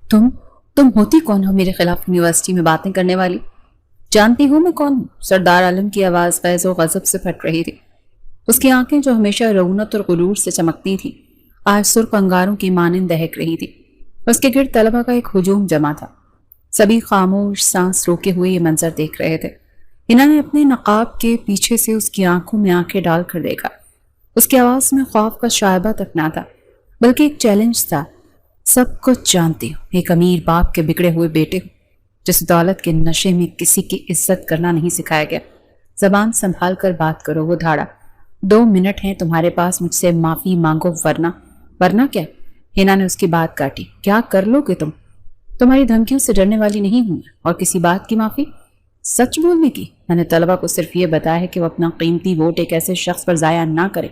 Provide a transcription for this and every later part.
تم تم ہوتی کون ہو میرے خلاف یونیورسٹی میں باتیں کرنے والی؟ جانتی ہوں میں کون ہوں؟ سردار عالم کی آواز فیض و غضب سے پھٹ رہی تھی۔ اس کی آنکھیں جو ہمیشہ رونت اور غرور سے چمکتی تھیں آج سرخ انگاروں کی مانند دہک رہی تھی۔ اس کے گرد طلبہ کا ایک ہجوم جمع تھا۔ سبھی خاموش سانس روکے ہوئے یہ منظر دیکھ رہے تھے۔ انہوں نے اپنے نقاب کے پیچھے سے اس کی آنکھوں میں آنکھیں ڈال کر دیکھا۔ اس کی آواز میں خوف کا شائبہ تک نہ تھا بلکہ ایک چیلنج تھا۔ سب کچھ جانتی ہوں، ایک امیر باپ کے بگڑے ہوئے بیٹے ہوں جس دولت کے نشے میں کسی کی عزت کرنا نہیں سکھایا گیا۔ زبان سنبھال کر بات کرو، وہ دھاڑا۔ 2 منٹ ہیں تمہارے پاس، مجھ سے معافی مانگو ورنہ کیا؟ ہینا نے اس کی بات کاٹی۔ کیا کر لو گے تم؟ تمہاری دھمکیوں سے ڈرنے والی نہیں ہوں میں، اور کسی بات کی معافی؟ سچ بولنے کی؟ میں نے طلبہ کو صرف یہ بتایا ہے کہ وہ اپنا قیمتی ووٹ ایک ایسے شخص پر ضائع نہ کرے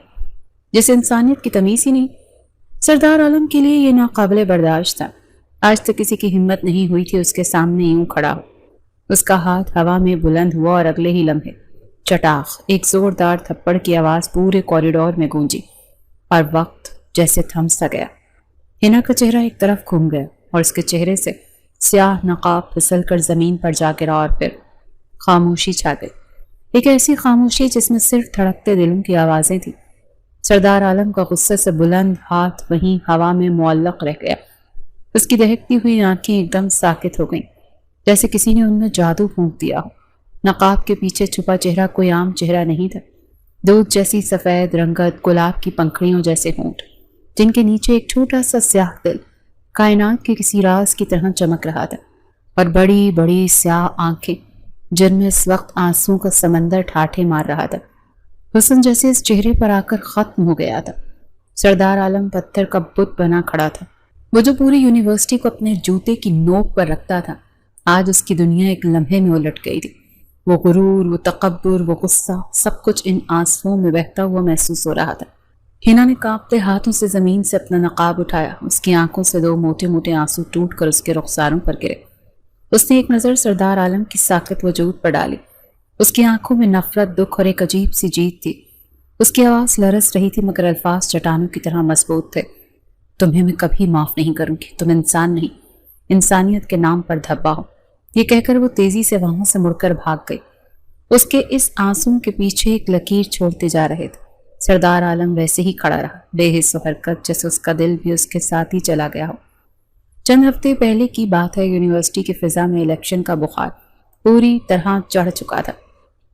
جسے انسانیت کی تمیز ہی نہیں۔ سردار عالم کے لیے یہ ناقابل برداشت تھا۔ آج تک کسی کی ہمت نہیں ہوئی تھی اس کے سامنے یوں کھڑا ہو۔ اس کا ہاتھ ہوا میں بلند ہوا اور اگلے ہی لمحے چٹاخ ایک زوردار تھپڑ کی آواز پورے کوریڈور میں گونجی اور وقت جیسے تھم سا گیا۔ ہینا کا چہرہ ایک طرف گھوم گیا اور اس کے چہرے سے سیاہ نقاب پھسل کر زمین پر جا گرا اور پھر خاموشی چھا گئی۔ ایک ایسی خاموشی جس میں صرف دھڑکتے دلوں کی آوازیں تھیں۔ سردار عالم کا غصے سے بلند ہاتھ وہیں ہوا میں معلق رہ گیا۔ اس کی دہکتی ہوئی آنکھیں ایک دم ساکت ہو گئیں جیسے کسی نے ان میں جادو پھونک دیا ہو۔ نقاب کے پیچھے چھپا چہرہ کوئی عام چہرہ نہیں تھا۔ دودھ جیسی سفید رنگت، گلاب کی پنکھڑیوں جیسے ہونٹ جن کے نیچے ایک چھوٹا سا سیاہ دل کائنات کے کسی راز کی طرح چمک رہا تھا، اور بڑی بڑی سیاہ آنکھیں جن میں اس وقت آنسوں کا سمندر ٹھاٹھے مار رہا تھا۔ حسن جیسے اس چہرے پر آ کر ختم ہو گیا تھا۔ سردار عالم پتھر کا بت بنا کھڑا تھا۔ وہ جو پوری یونیورسٹی کو اپنے جوتے کی نوک پر رکھتا تھا، آج اس کی دنیا ایک لمحے میں الٹ گئی تھی۔ وہ غرور، وہ تکبر، وہ غصہ، سب کچھ ان آنسوؤں میں بہتا ہوا محسوس ہو رہا تھا۔ ہینا نے کانپتے ہاتھوں سے زمین سے اپنا نقاب اٹھایا۔ اس کی آنکھوں سے 2 موٹے موٹے آنسو ٹوٹ کر اس کے رخساروں پر گرے۔ اس نے ایک نظر سردار عالم کی ساکت وجود پر ڈالی۔ اس کی آنکھوں میں نفرت، دکھ اور ایک عجیب سی جیت تھی۔ اس کی آواز لرز رہی تھی مگر الفاظ چٹانوں کی طرح مضبوط تھے۔ تمہیں میں کبھی معاف نہیں کروں گی، تم انسان نہیں، انسانیت کے نام پر دھبا ہو۔ یہ کہہ کر وہ تیزی سے وہاں سے مڑ کر بھاگ گئی۔ اس کے اس آنسوں کے پیچھے ایک لکیر چھوڑتے جا رہے تھے۔ سردار عالم ویسے ہی کھڑا رہا، بے حس و حرکت، جیسے اس کا دل بھی اس کے ساتھ ہی چلا گیا ہو۔ چند ہفتے پہلے کی بات ہے، یونیورسٹی کی فضا میں الیکشن کا بخار پوری طرح چڑھ چکا تھا۔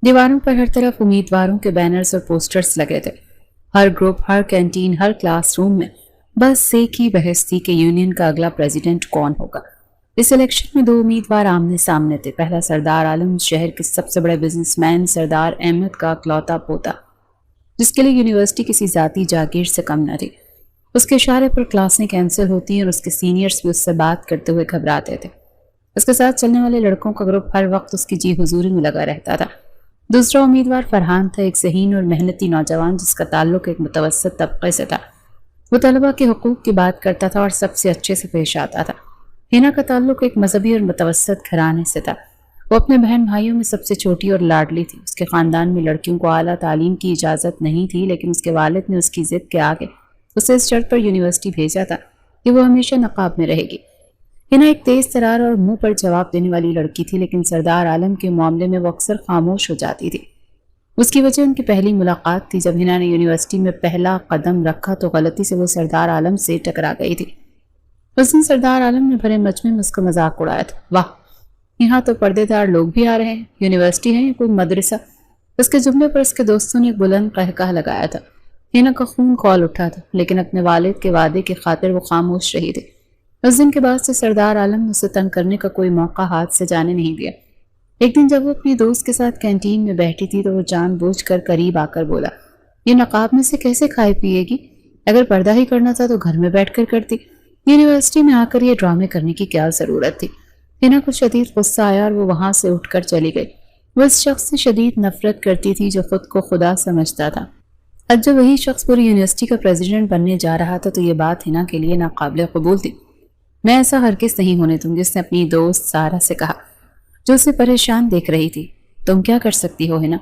دیواروں پر ہر طرف امیدواروں کے بینرز اور پوسٹرز لگے تھے۔ ہر گروپ، ہر کینٹین، ہر کلاس روم میں بس ایک ہی بحث تھی کہ یونین کا اگلا پریزیڈنٹ کون ہوگا۔ اس الیکشن میں 2 امیدوار آمنے سامنے تھے۔ پہلا سردار عالم، شہر کے سب سے بڑے بزنس مین سردار احمد کا اکلوتا پوتا، جس کے لیے یونیورسٹی کسی ذاتی جاگیر سے کم نہ تھی۔ اس کے اشارے پر کلاسیں کینسل ہوتی ہیں اور اس کے سینئرز بھی اس سے بات کرتے ہوئے گھبراتے تھے۔ اس کے ساتھ چلنے والے لڑکوں کا گروپ ہر وقت اس کی جی حضوری میں لگا رہتا تھا۔ دوسرا امیدوار فرحان تھا، ایک ذہین اور محنتی نوجوان جس کا تعلق ایک متوسط طبقے سے تھا۔ وہ طلبہ کے حقوق کی بات کرتا تھا اور سب سے اچھے سے پیش آتا تھا۔ ہینا کا تعلق ایک مذہبی اور متوسط گھرانے سے تھا۔ وہ اپنے بہن بھائیوں میں سب سے چھوٹی اور لاڈلی تھی۔ اس کے خاندان میں لڑکیوں کو اعلیٰ تعلیم کی اجازت نہیں تھی، لیکن اس کے والد نے اس کی ضد کے آگے اسے اس شرط پر یونیورسٹی بھیجا تھا کہ وہ ہمیشہ نقاب میں رہے گی۔ ہینا ایک تیز ترار اور منہ پر جواب دینے والی لڑکی تھی، لیکن سردار عالم کے معاملے میں وہ اکثر خاموش ہو جاتی تھی۔ اس کی وجہ ان کی پہلی ملاقات تھی۔ جب ہینا نے یونیورسٹی میں پہلا قدم رکھا تو غلطی سے وہ سردار عالم سے ٹکرا گئی تھی۔ اس دن سردار عالم نے بھرے مجمع میں اس کا مذاق اڑایا تھا۔ واہ، یہاں تو پردے دار لوگ بھی آ رہے ہیں، یونیورسٹی ہے یا کوئی مدرسہ؟ اس کے جملے پر اس کے دوستوں نے ایک بلند قہقہ لگایا تھا۔ ہینا کا خون کھول اٹھا تھا، لیکن اپنے والد کے وعدے کی خاطر وہ خاموش رہی تھی۔ اس دن کے بعد سے سردار عالم نے اسے تنگ کرنے کا کوئی موقع ہاتھ سے جانے نہیں دیا۔ ایک دن جب وہ اپنی دوست کے ساتھ کینٹین میں بیٹھی تھی تو وہ جان بوجھ کر قریب آ کر بولا، یہ نقاب میں سے کیسے کھائے پیے گی؟ اگر پردہ ہی کرنا تھا تو گھر میں بیٹھ کر کرتی، یونیورسٹی میں آ کر یہ ڈرامے کرنے کی کیا ضرورت تھی؟ ہینا کو شدید غصہ آیا اور وہ وہاں سے اٹھ کر چلی گئی۔ وہ اس شخص سے شدید نفرت کرتی تھی جو خود کو خدا سمجھتا تھا۔ اب جب وہی شخص پوری یونیورسٹی کا پریزیڈنٹ بننے جا رہا تھا تو یہ بات ہینا کے لیے ناقابل قبول تھی۔ میں ایسا ہرگز نہیں ہونے دوں گی، اس نے اپنی دوست سارا سے کہا جو اسے پریشان دیکھ رہی تھی۔ تم کیا کر سکتی ہو ہینا؟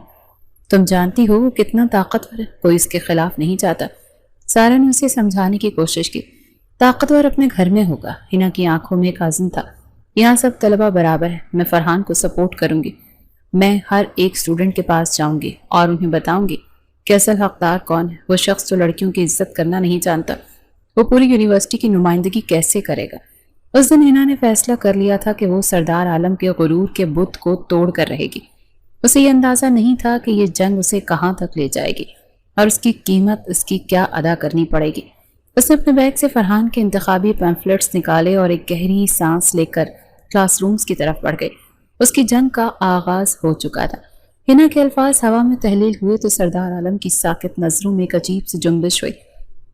تم جانتی ہو وہ کتنا طاقتور ہے، کوئی اس کے خلاف نہیں جاتا۔ سارا نے اسے سمجھانے کی کوشش کی۔ طاقتور اپنے گھر میں ہوگا۔ ہنا کی آنکھوں میں ایک عزم تھا، یہاں سب طلبہ برابر ہیں، میں فرحان کو سپورٹ کروں گی، میں ہر ایک اسٹوڈنٹ کے پاس جاؤں گی اور انہیں بتاؤں گی کہ اصل حقدار کون ہے، وہ شخص جو لڑکیوں کی عزت کرنا نہیں جانتا، وہ پوری یونیورسٹی کی نمائندگی کیسے کرے گا۔ اس دن ہنا نے فیصلہ کر لیا تھا کہ وہ سردار عالم کے غرور کے بت کو توڑ کر رہے گی۔ اسے یہ اندازہ نہیں تھا کہ یہ جنگ اسے کہاں تک لے جائے گی اور اس کی قیمت اس کی کیا ادا کرنی پڑے گی۔ اس نے اپنے بیگ سے فرحان کے انتخابی پیمفلٹس نکالے اور ایک گہری سانس لے کر کلاس رومز کی طرف بڑھ گئی۔ اس کی جنگ کا آغاز ہو چکا تھا۔ ہنا کے الفاظ ہوا میں تحلیل ہوئے تو سردار عالم کی ساکت نظروں میں ایک عجیب سی جنبش ہوئی۔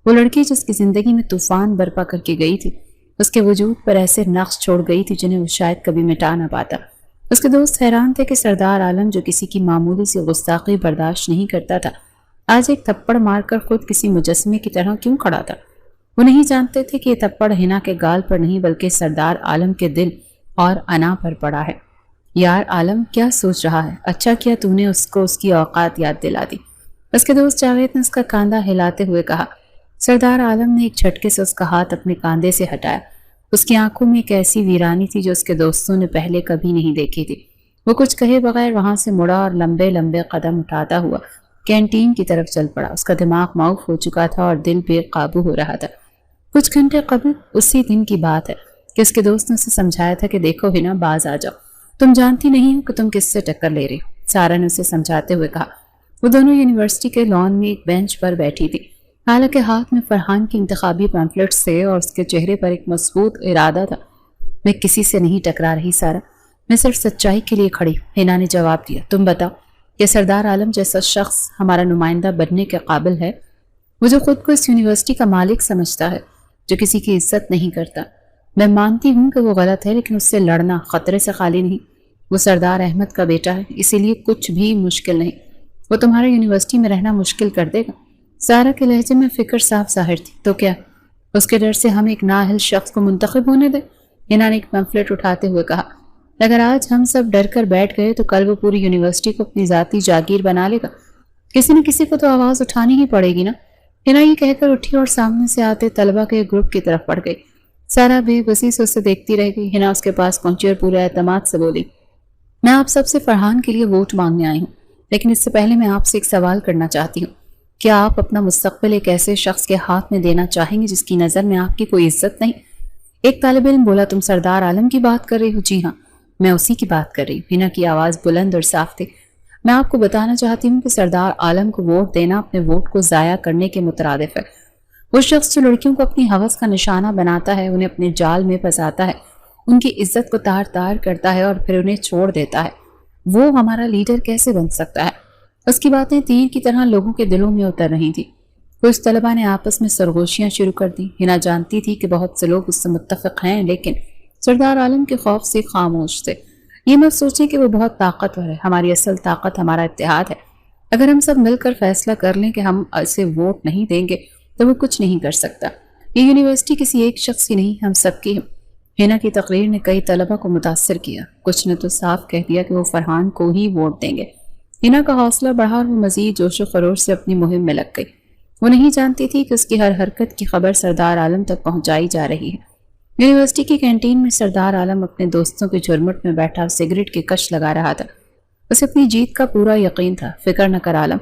وہ لڑکی جس کی زندگی میں طوفان برپا کر کے گئی تھی، اس کے وجود پر ایسے نقش چھوڑ گئی تھی جنہیں وہ شاید کبھی مٹا نہ پاتا۔ اس کے دوست حیران تھے کہ سردار عالم جو کسی کی معمولی سی گستاخی برداشت نہیں کرتا تھا، آج ایک تھپڑ مار کر خود کسی مجسمے کی طرح کیوں کھڑا تھا۔ وہ نہیں جانتے تھے کہ یہ تھپڑ ہنا کے گال پر نہیں بلکہ سردار عالم کے دل اور انا پر پڑا ہے۔ یار عالم کیا سوچ رہا ہے، اچھا کیا تو نے اس کو اس کی اوقات یاد دلا دی، اس کے دوست جاوید نے اس کا کاندھا ہلاتے ہوئے کہا۔ سردار عالم نے ایک جھٹکے سے اس کا ہاتھ اپنے کاندھے سے ہٹایا۔ اس کی آنکھوں میں ایک ایسی ویرانی تھی جو اس کے دوستوں نے پہلے کبھی نہیں دیکھی تھی۔ وہ کچھ کہے بغیر وہاں سے مڑا اور لمبے لمبے قدم اٹھاتا ہوا کینٹین کی طرف چل پڑا۔ اس کا دماغ معاف ہو چکا تھا اور دل بے قابو ہو رہا تھا۔ کچھ گھنٹے قبل اسی دن کی بات ہے کہ اس کے دوست نے اسے سمجھایا تھا کہ دیکھو ہنا، باز آ جاؤ، تم جانتی نہیں ہو کہ تم کس سے ٹکر لے رہی ہو۔ سارا نے اسے سمجھاتے ہوئے کہا۔ وہ دونوں یونیورسٹی کے لان میں ایک بینچ پر بیٹھی تھی، حالانکہ ہاتھ میں فرحان کی انتخابی پیمفلٹس تھے اور اس کے چہرے پر ایک مضبوط ارادہ تھا۔ میں کسی سے نہیں ٹکرا رہی سارا، میں صرف سچائی کے لیے کھڑی ہوں، ہنا نے جواب دیا۔ تم بتاؤ کہ سردار عالم جیسا شخص ہمارا نمائندہ بننے کے قابل ہے؟ وہ جو خود کو اس یونیورسٹی کا مالک سمجھتا ہے، جو کسی کی عزت نہیں کرتا۔ میں مانتی ہوں کہ وہ غلط ہے، لیکن اس سے لڑنا خطرے سے خالی نہیں۔ وہ سردار احمد کا بیٹا ہے، اسی لیے کچھ بھی مشکل نہیں۔ وہ تمہارے یونیورسٹی میں رہنا مشکل کر دے گا۔ سارا کے لہجے میں فکر صاف ظاہر تھی۔ تو کیا اس کے ڈر سے ہم ایک نااہل شخص کو منتخب ہونے دیں؟ ہنا نے ایک پیمفلٹ اٹھاتے ہوئے کہا۔ اگر آج ہم سب ڈر کر بیٹھ گئے تو کل وہ پوری یونیورسٹی کو اپنی ذاتی جاگیر بنا لے گا۔ کسی نہ کسی کو تو آواز اٹھانی ہی پڑے گی نا۔ ہنا یہ کہہ کر اٹھی اور سامنے سے آتے طلبہ کے گروپ کی طرف بڑھ گئی۔ سارا بے بسی سے اسے دیکھتی رہ گئی۔ ہنا اس کے پاس پہنچی اور پورے اعتماد سے بولی، میں آپ سب سے فرحان کے لیے ووٹ مانگنے آئی ہوں، لیکن اس سے پہلے میں آپ سے ایک سوال کرنا چاہتی ہوں۔ کیا آپ اپنا مستقبل ایک ایسے شخص کے ہاتھ میں دینا چاہیں گے جس کی نظر میں آپ کی کوئی عزت نہیں؟ ایک طالب علم بولا، تم سردار عالم کی بات کر رہی ہو؟ جی ہاں، میں اسی کی بات کر رہی ہوں۔ ہنا کی آواز بلند اور صاف تھی۔ میں آپ کو بتانا چاہتی ہوں کہ سردار عالم کو ووٹ دینا اپنے ووٹ کو ضائع کرنے کے مترادف ہے۔ وہ شخص جو لڑکیوں کو اپنی ہوس کا نشانہ بناتا ہے، انہیں اپنے جال میں پھنساتا ہے، ان کی عزت کو تار تار کرتا ہے اور پھر انہیں چھوڑ دیتا ہے، وہ ہمارا لیڈر کیسے بن سکتا ہے؟ اس کی باتیں تیر کی طرح لوگوں کے دلوں میں اتر رہی تھی۔ کچھ طلبہ نے آپس میں سرگوشیاں شروع کر دی۔ ہنا جانتی تھی کہ بہت سے لوگ اس سے متفق ہیں، لیکن سردار عالم کے خوف سے خاموش تھے۔ یہ مت سوچیں کہ وہ بہت طاقتور ہے، ہماری اصل طاقت ہمارا اتحاد ہے۔ اگر ہم سب مل کر فیصلہ کر لیں کہ ہم اسے ووٹ نہیں دیں گے تو وہ کچھ نہیں کر سکتا۔ یہ یونیورسٹی کسی ایک شخص کی نہیں، ہم سب کی ہے۔ ہنا کی تقریر نے کئی طلبہ کو متاثر کیا، کچھ نے تو صاف کہہ دیا کہ وہ فرحان کو ہی ووٹ دیں گے۔ ہنا کا حوصلہ بڑھا اور وہ مزید جوش و خروش سے اپنی مہم میں لگ گئی۔ وہ نہیں جانتی تھی کہ اس کی ہر حرکت کی خبر سردار عالم تک پہنچائی جا رہی ہے۔ یونیورسٹی کی کینٹین میں سردار عالم اپنے دوستوں کے جھرمٹ میں بیٹھا سگریٹ کی کش لگا رہا تھا۔ اسے اپنی جیت کا پورا یقین تھا۔ فکر نہ کر عالم،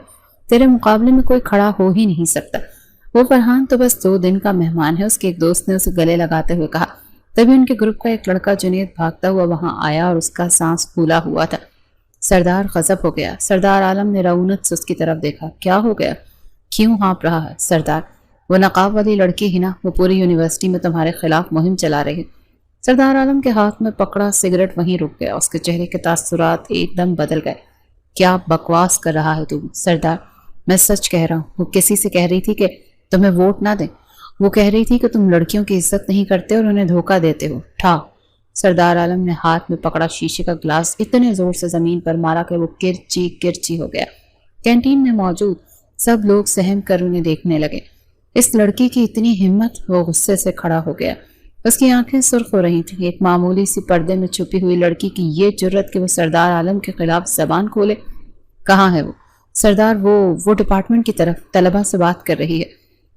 تیرے مقابلے میں کوئی کھڑا ہو ہی نہیں سکتا۔ وہ فرحان تو بس 2 دن کا مہمان ہے، اس کے ایک دوست نے اسے گلے لگاتے ہوئے کہا۔ تبھی ان کے گروپ کا ایک لڑکا جنید بھاگتا ہوا وہاں آیا اور اس کا سانس پھولا ہوا تھا۔ سردار غضب ہو گیا۔ سردار عالم نے رعونت سے اس کی طرف دیکھا۔ کیا ہو گیا؟ کیوں ہانپ رہا ہے؟ سردار، وہ نقاب والی لڑکی ہنا، وہ پوری یونیورسٹی میں تمہارے خلاف مہم چلا رہی ہے۔ سردار عالم کے ہاتھ میں پکڑا سگریٹ وہیں رک گیا۔ اس کے چہرے کے تاثرات ایک دم بدل گئے۔ کیا بکواس کر رہا ہے تم؟ سردار، میں سچ کہہ رہا ہوں۔ وہ کسی سے کہہ رہی تھی کہ تمہیں ووٹ نہ دیں، وہ کہہ رہی تھی کہ تم لڑکیوں کی عزت نہیں کرتے اور انہیں دھوکہ دیتے ہو۔ ٹھا! سردار عالم نے ہاتھ میں پکڑا شیشے کا گلاس اتنے زور سے زمین پر مارا کہ وہ کرچی کرچی ہو گیا۔ کینٹین میں موجود سب لوگ سہم کر انہیں دیکھنے لگے۔ اس لڑکی کی اتنی ہمت! وہ غصے سے کھڑا ہو گیا۔ اس کی آنکھیں سرخ ہو رہی تھیں۔ ایک معمولی سی پردے میں چھپی ہوئی لڑکی کی یہ جرت کہ وہ سردار عالم کے خلاف زبان کھولے۔ کہاں ہے وہ؟ سردار، وہ ڈپارٹمنٹ کی طرف طلبہ سے بات کر رہی ہے۔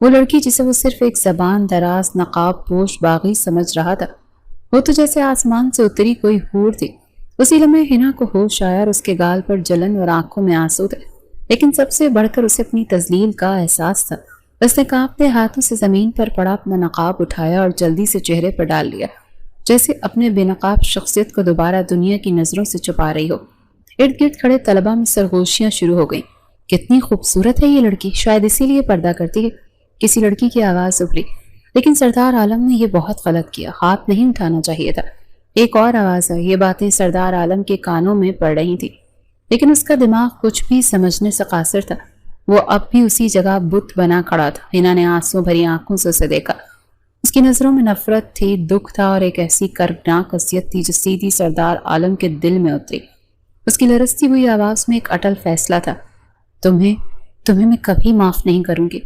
وہ لڑکی جسے وہ صرف ایک زبان دراز نقاب پوش باغی سمجھ رہا تھا، وہ تو جیسے آسمان سے اتری کوئی حور تھی۔ اسی لمحے حنا کو ہوش آیا اور اس کے گال پر جلن اور آنکھوں میں آنسو تھے، لیکن سب سے بڑھ کر اسے اپنی تذلیل کا احساس تھا۔ اس نے کانپتے ہاتھوں سے زمین پر پڑا اپنا نقاب اٹھایا اور جلدی سے چہرے پر ڈال لیا، جیسے اپنے بے نقاب شخصیت کو دوبارہ دنیا کی نظروں سے چھپا رہی ہو۔ ارد گرد کھڑے طلبہ میں سرگوشیاں شروع ہو گئیں۔ کتنی خوبصورت ہے یہ لڑکی، شاید اسی لیے پردہ کرتی ہے، کسی لڑکی کی آواز ابھری۔ لیکن سردار عالم نے یہ بہت غلط کیا، ہاتھ نہیں اٹھانا چاہیے تھا۔ ایک اور آواز آئی، یہ باتیں سردار عالم کے کانوں میں پڑ رہی تھی، لیکن اس کا دماغ کچھ بھی سمجھنے سے قاصر تھا۔ وہ اب بھی اسی جگہ بت بنا کھڑا تھا۔ حنا نے آنسوں بھری آنکھوں سے اسے دیکھا۔ اس کی نظروں میں نفرت تھی، دکھ تھا اور ایک ایسی کربناک اذیت تھی جو سیدھی سردار عالم کے دل میں اتری۔ اس کی لرزتی ہوئی آواز میں ایک اٹل فیصلہ تھا، تمہیں میں کبھی معاف نہیں کروں گی۔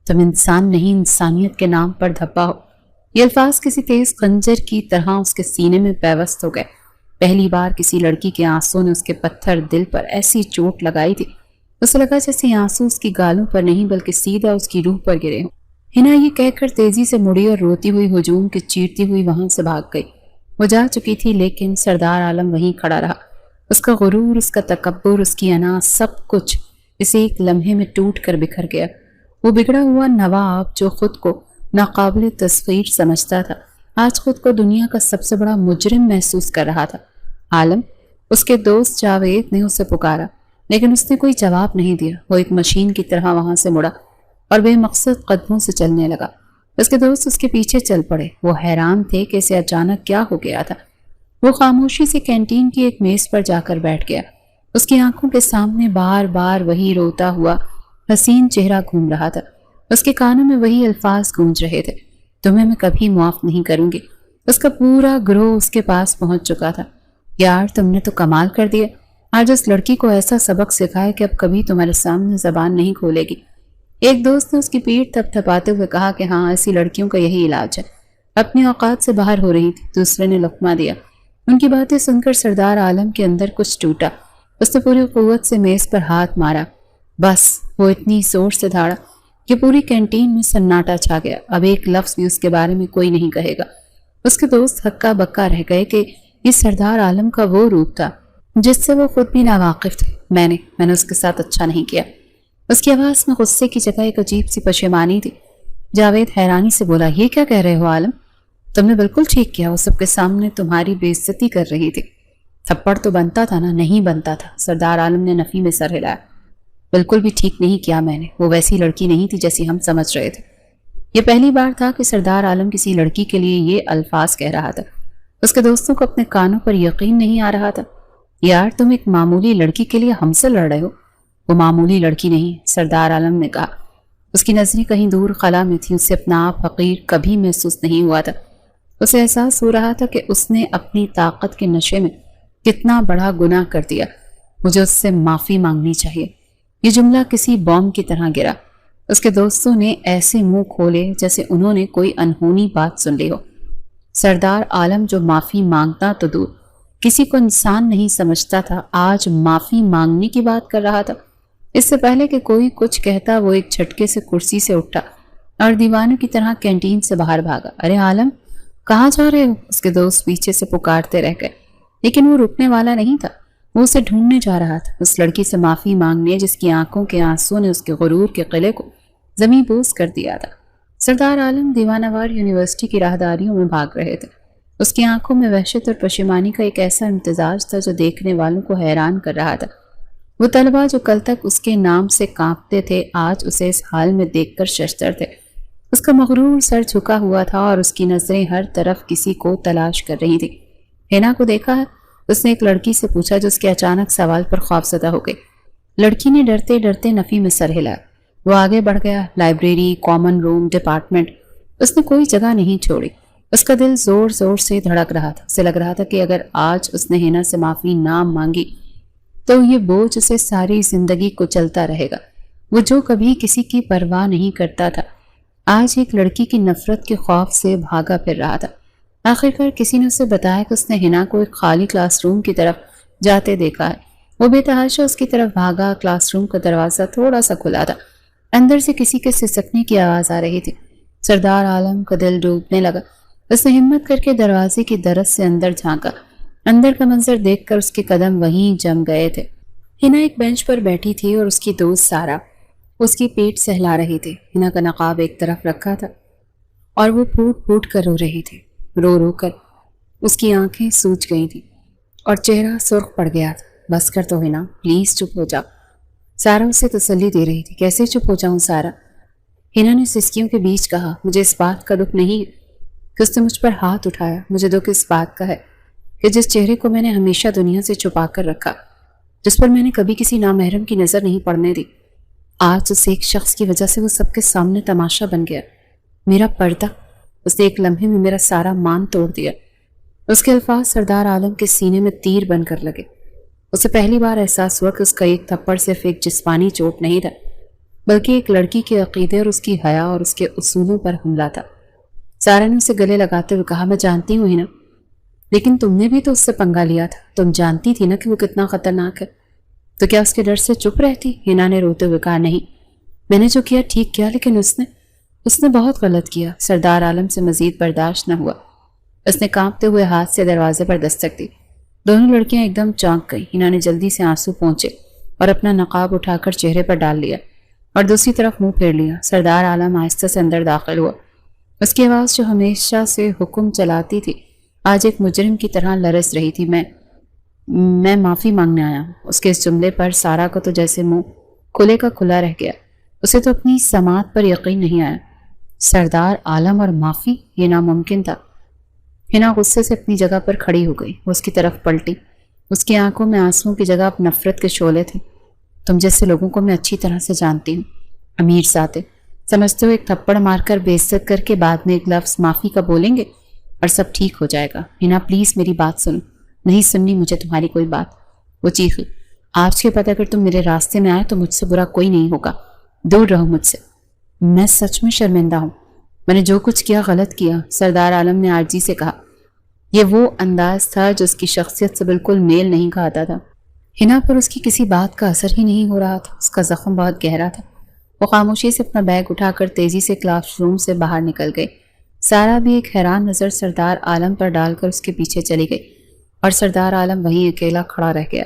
تم انسان نہیں، انسانیت کے نام پر دھبا ہو۔ یہ الفاظ کسی تیز خنجر کی طرح اس کے سینے میں پیوست ہو گئے۔ پہلی بار کسی لڑکی کے آنسوں نے اس کے پتھر دل پر ایسی چوٹ لگائی تھی، اسے لگا جیسے آنسو اس کی گالوں پر نہیں بلکہ سیدھا اس کی روح پر گرے ہوں۔ حنا یہ کہہ کر تیزی سے مڑی اور روتی ہوئی ہجوم کے چیرتی ہوئی وہاں سے بھاگ گئی۔ وہ جا چکی تھی، لیکن سردار عالم وہیں کھڑا رہا۔ اس کا غرور، اس کا تکبر، اس کی انا، سب کچھ اسے ایک لمحے میں ٹوٹ کر بکھر گیا۔ وہ بگڑا ہوا نواب جو خود کو ناقابل تصویر سمجھتا تھا، آج خود کو دنیا کا سب سے بڑا مجرم محسوس کر رہا تھا۔ عالم، اس کے دوست جاوید نے اسے پکارا، لیکن اس نے کوئی جواب نہیں دیا۔ وہ ایک مشین کی طرح وہاں سے مڑا اور بے مقصد قدموں سے چلنے لگا۔ اس کے دوست اس کے پیچھے چل پڑے۔ وہ حیران تھے کہ اسے اچانک کیا ہو گیا تھا۔ وہ خاموشی سے کینٹین کی ایک میز پر جا کر بیٹھ گیا۔ اس کی آنکھوں کے سامنے بار بار وہی روتا ہوا حسین چہرہ گھوم رہا تھا۔ اس کے کانوں میں وہی الفاظ گونج رہے تھے، تمہیں میں کبھی معاف نہیں کروں گی۔ اس کا پورا گروہ اس کے پاس پہنچ چکا تھا۔ یار، تم نے تو کمال کر دیا، آج اس لڑکی کو ایسا سبق سکھایا کہ اب کبھی تمہارے سامنے زبان نہیں کھولے گی۔ ایک دوست نے اس کی پیٹھ تھپ تھپاتے ہوئے کہا کہ ہاں، ایسی لڑکیوں کا یہی علاج ہے، اپنی اوقات سے باہر ہو رہی تھی۔ دوسرے نے لقمہ دیا۔ ان کی باتیں سن کر سردار عالم کے اندر کچھ ٹوٹا۔ اس نے پوری قوت سے میز پر ہاتھ مارا۔ بس، وہ اتنی زور سے دھاڑا کہ پوری کینٹین میں سناٹا چھا گیا۔ اب ایک لفظ بھی اس کے بارے میں کوئی نہیں کہے گا۔ اس کے دوست ہکا بکا رہ گئے کہ یہ سردار عالم کا وہ روپ تھا جس سے وہ خود بھی ناواقف تھے۔ میں نے اس کے ساتھ اچھا نہیں کیا۔ اس کی آواز میں غصے کی جگہ ایک عجیب سی پشیمانی تھی۔ جاوید حیرانی سے بولا، یہ کیا کہہ رہے ہو عالم؟ تم نے بالکل ٹھیک کیا، وہ سب کے سامنے تمہاری بے عزتی کر رہی تھی۔ تھپڑ تو بنتا تھا نا؟ نہیں بنتا تھا، سردار عالم نے نفی میں سر ہلایا۔ بالکل بھی ٹھیک نہیں کیا میں نے، وہ ویسی لڑکی نہیں تھی جیسی ہم سمجھ رہے تھے۔ یہ پہلی بار تھا کہ سردار عالم کسی لڑکی کے لیے یہ الفاظ کہہ رہا تھا۔ اس کے دوستوں کو اپنے کانوں پر یقین نہیں آ رہا تھا۔ یار، تم ایک معمولی لڑکی کے لیے ہم سے لڑ رہے ہو؟ وہ معمولی لڑکی نہیں، سردار عالم نے کہا۔ اس کی نظریں کہیں دور خلا میں تھی، اسے اپنا آپ حقیر کبھی محسوس نہیں ہوا تھا۔ اسے احساس ہو رہا تھا کہ اس نے اپنی طاقت کے نشے میں کتنا بڑا گناہ کر دیا۔ مجھے اس سے معافی مانگنی چاہیے۔ یہ جملہ کسی بوم کی طرح گرا۔ اس کے دوستوں نے ایسے منہ کھولے جیسے انہوں نے کوئی انہونی بات سن لی ہو۔ سردار عالم جو معافی مانگتا تو دور، کسی کو انسان نہیں سمجھتا تھا، آج معافی مانگنے کی بات کر رہا تھا۔ اس سے پہلے کہ کوئی کچھ کہتا، وہ ایک جھٹکے سے کرسی سے اٹھا اور دیوانوں کی طرح کینٹین سے باہر بھاگا۔ ارے عالم، کہاں جا رہے ہو؟ اس کے دوست پیچھے سے پکارتے رہ گئے، لیکن وہ رکنے والا نہیں تھا۔ وہ اسے ڈھونڈنے جا رہا تھا، اس لڑکی سے معافی مانگنے جس کی آنکھوں کے آنسوں نے اس کے غرور کے قلعے کو زمیں بوس کر دیا تھا۔ سردار عالم دیوانہ وار یونیورسٹی کی راہداریوں میں بھاگ رہے تھے۔ اس کی آنکھوں میں وحشت اور پشیمانی کا ایک ایسا امتزاج تھا جو دیکھنے والوں کو حیران کر رہا تھا۔ وہ طلبہ جو کل تک اس کے نام سے کانپتے تھے، آج اسے اس حال میں دیکھ کر ششدر تھے۔ اس کا مغرور سر جھکا ہوا تھا اور اس کی نظریں ہر طرف کسی کو تلاش کر رہی تھی۔ حنا کو دیکھا ہے؟ اس نے ایک لڑکی سے پوچھا جو اس کے اچانک سوال پر خوفزدہ ہو گئی۔ لڑکی نے ڈرتے ڈرتے نفی میں سر ہلایا۔ وہ آگے بڑھ گیا۔ لائبریری، کامن روم، ڈپارٹمنٹ، اس نے کوئی جگہ نہیں چھوڑی۔ اس کا دل زور زور سے دھڑک رہا تھا۔ اسے لگ رہا تھا کہ اگر آج اس نے حنا سے معافی نہ مانگی تو یہ بوجھ اسے ساری زندگی کو چلتا رہے گا۔ وہ جو کبھی کسی کی پرواہ نہیں کرتا تھا، آج ایک لڑکی کی نفرت کے خوف سے بھاگا پھر رہا تھا۔ آخرکار کسی نے اسے بتایا کہ اس نے حنا کو ایک خالی کلاس روم کی طرف جاتے دیکھا ہے۔ وہ بے تحاشا اس کی طرف بھاگا۔ کلاس روم کا دروازہ تھوڑا سا کھلا تھا۔ اندر سے کسی کے سسکنے کی آواز آ رہی تھی۔ سردار عالم کا دل ڈوبنے لگا۔ اس نے ہمت کر کے دروازے کی درز سے اندر جھانکا۔ اندر کا منظر دیکھ کر اس کے قدم وہیں جم گئے تھے۔ ہنا ایک بینچ پر بیٹھی تھی اور اس کی دوست سارا اس کی پیٹ سہلا رہی تھی۔ ہنا کا نقاب ایک طرف رکھا تھا اور وہ پھوٹ پھوٹ کر رو رہی تھی۔ رو رو کر اس کی آنکھیں سوج گئی تھیں اور چہرہ سرخ پڑ گیا تھا۔ بس کر تو ہنا، پلیز چپ ہو جا، سارا اسے تسلی دے رہی تھی۔ کیسے چپ ہو جاؤں سارا؟ ہنا نے سسکیوں کے بیچ کہا۔ مجھے اس بات کا دکھ نہیں کہ اس نے مجھ پر ہاتھ اٹھایا، مجھے دکھ اس بات کا ہے کہ جس چہرے کو میں نے ہمیشہ دنیا سے چھپا کر رکھا، جس پر میں نے کبھی کسی نامحرم کی نظر نہیں پڑنے دی، آج اس ایک شخص کی وجہ سے وہ سب کے سامنے تماشا بن گیا۔ میرا پردہ، اس نے ایک لمحے میں میرا سارا مان توڑ دیا۔ اس کے الفاظ سردار عالم کے سینے میں تیر بن کر لگے۔ اسے پہلی بار احساس ہوا کہ اس کا ایک تھپڑ صرف ایک جسمانی چوٹ نہیں تھا، بلکہ ایک لڑکی کے عقیدے اور اس کی حیا اور اس کے اصولوں پر حملہ تھا۔ سارا نے اسے گلے لگاتے ہوئے کہا، میں جانتی ہوں ہنا، لیکن تم نے بھی تو اس سے پنگا لیا تھا، تم جانتی تھی نا کہ وہ کتنا خطرناک ہے، تو کیا اس کے ڈر سے چپ رہتی؟ ہنا نے روتے ہوئے کہا، نہیں، میں نے جو کیا ٹھیک کیا، لیکن اس نے بہت غلط کیا۔ سردار عالم سے مزید برداشت نہ ہوا۔ اس نے کانپتے ہوئے ہاتھ سے دروازے پر دستک دی۔ دونوں لڑکیاں ایک دم چونک گئی۔ ہنا نے جلدی سے آنسو پہنچے اور اپنا نقاب اٹھا کر چہرے پر ڈال لیا اور دوسری طرف منہ پھیر لیا۔ سردار عالم آہستہ سے اندر داخل ہوا۔ اس کی آواز جو ہمیشہ سے حکم چلاتی تھی آج ایک مجرم کی طرح لرز رہی تھی۔ میں معافی مانگنے آیا ہوں۔ اس کے اس جملے پر سارا کو تو جیسے منہ کھلے کا کھلا رہ گیا۔ اسے تو اپنی سماعت پر یقین نہیں آیا۔ سردار عالم اور معافی، یہ ناممکن تھا۔ ہنا غصے سے اپنی جگہ پر کھڑی ہو گئی۔ وہ اس کی طرف پلٹی۔ اس کی آنکھوں میں آنسوؤں کی جگہ اب نفرت کے شعلے تھے۔ تم جیسے لوگوں کو میں اچھی طرح سے جانتی ہوں، امیر ذاتے، سمجھتے ہو ایک تھپڑ مار کر بے عزت کر کے بعد میں ایک لفظ معافی کا بولیں گے اور سب ٹھیک ہو جائے گا؟ ہنا پلیز میری بات سنو۔ نہیں سننی مجھے تمہاری کوئی بات، وہ چیخی۔ آج کے بعد اگر تم میرے راستے میں آئے تو مجھ سے برا کوئی نہیں ہوگا، دور رہو مجھ سے۔ میں سچ میں شرمندہ ہوں، میں نے جو کچھ کیا غلط کیا، سردار عالم نے عاجزی سے کہا۔ یہ وہ انداز تھا جو اس کی شخصیت سے بالکل میل نہیں کھاتا تھا۔ ہنا پر اس کی کسی بات کا اثر ہی نہیں ہو رہا تھا۔ اس کا زخم بہت گہرا تھا۔ وہ خاموشی سے اپنا بیگ اٹھا کر تیزی سے کلاس روم سے باہر نکل گئی۔ سارا بھی ایک حیران نظر سردار عالم پر ڈال کر اس کے پیچھے چلی گئی اور سردار عالم وہیں اکیلا کھڑا رہ گیا۔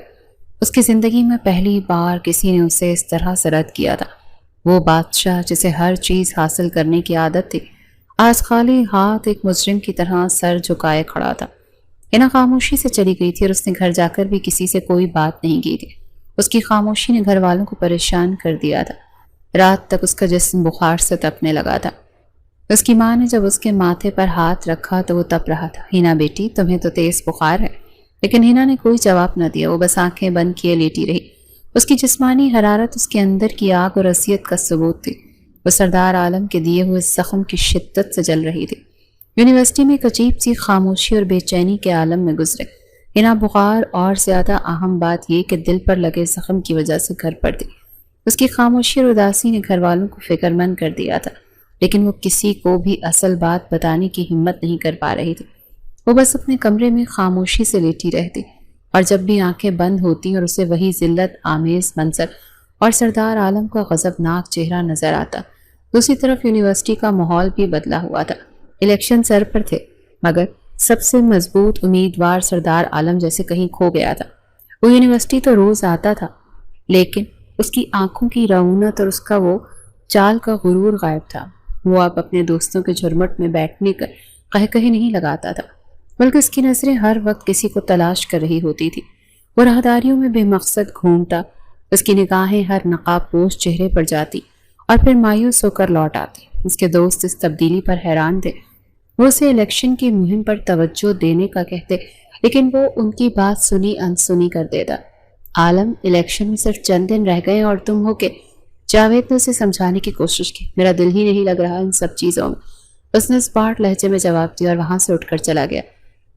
اس کی زندگی میں پہلی بار کسی نے اسے اس طرح سے رد کیا تھا۔ وہ بادشاہ جسے ہر چیز حاصل کرنے کی عادت تھی، آج خالی ہاتھ ایک مجرم کی طرح سر جھکائے کھڑا تھا۔ ہنا خاموشی سے چلی گئی تھی اور اس نے گھر جا کر بھی کسی سے کوئی بات نہیں کی تھی۔ اس کی خاموشی نے گھر والوں کو پریشان کر دیا تھا۔ رات تک اس کا جسم بخار سے تپنے لگا تھا۔ اس کی ماں نے جب اس کے ماتھے پر ہاتھ رکھا تو وہ تپ رہا تھا۔ ہنا بیٹی، تمہیں تو تیز بخار ہے۔ لیکن ہنا نے کوئی جواب نہ دیا۔ وہ بس آنکھیں بند کیے لیٹی رہی۔ اس کی جسمانی حرارت اس کے اندر کی آگ اور اذیت کا ثبوت تھی۔ وہ سردار عالم کے دیے ہوئے زخم کی شدت سے جل رہی تھی۔ یونیورسٹی میں ایک عجیب سی خاموشی اور بے چینی کے عالم میں گزرے۔ ہنا بخار اور زیادہ اہم بات یہ کہ دل پر لگے زخم کی وجہ سے گھر پر تھی۔ اس کی خاموشی اور اداسی نے گھر والوں کو فکر مند کر دیا تھا، لیکن وہ کسی کو بھی اصل بات بتانے کی ہمت نہیں کر پا رہی تھی۔ وہ بس اپنے کمرے میں خاموشی سے لیٹی رہتی اور جب بھی آنکھیں بند ہوتی اور اسے وہی ذلت آمیز منظر اور سردار عالم کا غضبناک چہرہ نظر آتا۔ دوسری طرف یونیورسٹی کا ماحول بھی بدلا ہوا تھا۔ الیکشن سر پر تھے، مگر سب سے مضبوط امیدوار سردار عالم جیسے کہیں کھو گیا تھا۔ وہ یونیورسٹی تو روز آتا تھا، لیکن اس کی آنکھوں کی رعونت اور اس کا وہ چال کا غرور غائب تھا۔ وہ اب اپنے دوستوں کے جھرمٹ میں بیٹھنے کا قہقہے نہیں لگاتا تھا، بلکہ اس کی نظریں ہر وقت کسی کو تلاش کر رہی ہوتی تھی۔ وہ راہداریوں میں بے مقصد گھومتا، اس کی نگاہیں ہر نقاب پوش چہرے پر جاتی اور پھر مایوس ہو کر لوٹ آتی۔ اس کے دوست اس تبدیلی پر حیران تھے۔ وہ اسے الیکشن کی مہم پر توجہ دینے کا کہتے، لیکن وہ ان کی بات سنی انسنی کر دیتا۔ عالم، الیکشن میں صرف چند دن رہ گئے اور تم ہو کہ جاوید نے اسے سمجھانے کی کوشش کی۔ میرا دل ہی نہیں لگ رہا ان سب چیزوں میں، اس نے اسپاٹ لہجے میں جواب دیا اور وہاں سے اٹھ کر چلا گیا۔